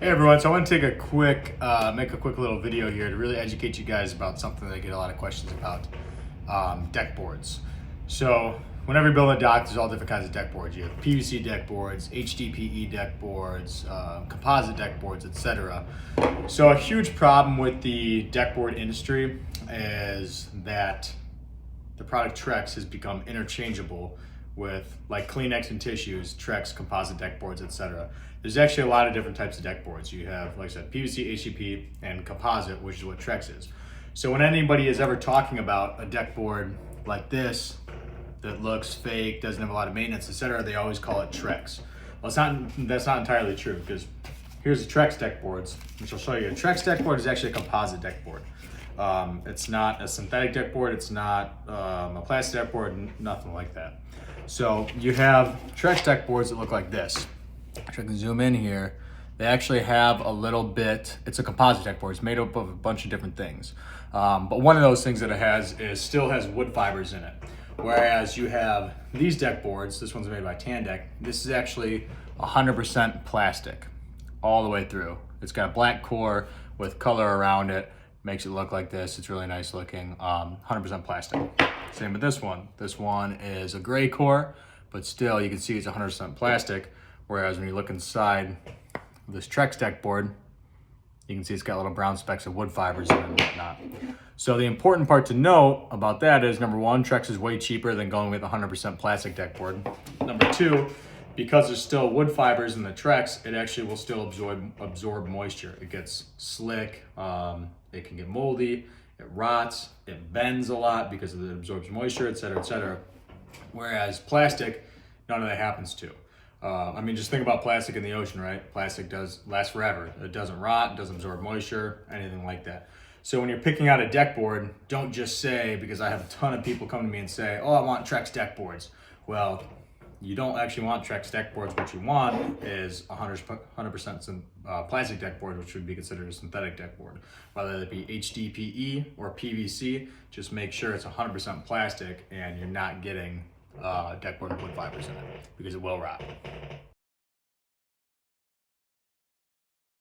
Hey everyone, so I want to take a quick, make a quick little video here to really educate you guys about something that I get a lot of questions about, deck boards. So whenever you build a dock, there's all different kinds of deck boards. You have PVC deck boards, HDPE deck boards, composite deck boards, etc. So a huge problem with the deck board industry is that the product Trex has become interchangeable with like Kleenex and tissues, Trex, composite deck boards, etc. There's actually a lot of different types of deck boards. You have, like I said, PVC, HDPE, and composite, which is what Trex is. So when anybody is ever talking about a deck board like this that looks fake, doesn't have a lot of maintenance, etc., they always call it Trex. Well, that's not entirely true, because here's the Trex deck boards, which I'll show you. A Trex deck board is actually a composite deck board. It's not a synthetic deck board, it's not a plastic deck board, nothing like that. So you have Trex deck boards that look like this. If I can zoom in here, they actually have a little bit, it's a composite deck board, it's made up of a bunch of different things. But one of those things that it has is still has wood fibers in it. Whereas you have these deck boards, this one's made by Tandec, this is actually 100% plastic all the way through. It's got a black core with color around it, makes it look like this. It's really nice looking, 100% plastic. Same with this one. This one is a gray core, but still you can see it's 100% plastic. Whereas when you look inside this Trex deck board, you can see it's got little brown specks of wood fibers in it and whatnot. So the important part to note about that is, number one, Trex is way cheaper than going with 100% plastic deck board. Number two, because there's still wood fibers in the Trex, it actually will still absorb moisture. It gets slick, it can get moldy, it rots, it bends a lot because it absorbs moisture, etc., etc. Whereas plastic, none of that happens to. I mean, just think about plastic in the ocean, right? Plastic does last forever. It doesn't rot, it doesn't absorb moisture, anything like that. So when you're picking out a deck board, don't just say, because I have a ton of people come to me and say, oh, I want Trex deck boards. Well, you don't actually want Trex deck boards. What you want is 100% plastic deck board, which would be considered a synthetic deck board. Whether it be HDPE or PVC, just make sure it's 100% plastic and you're not getting deck board with wood fibers in it, because it will rot.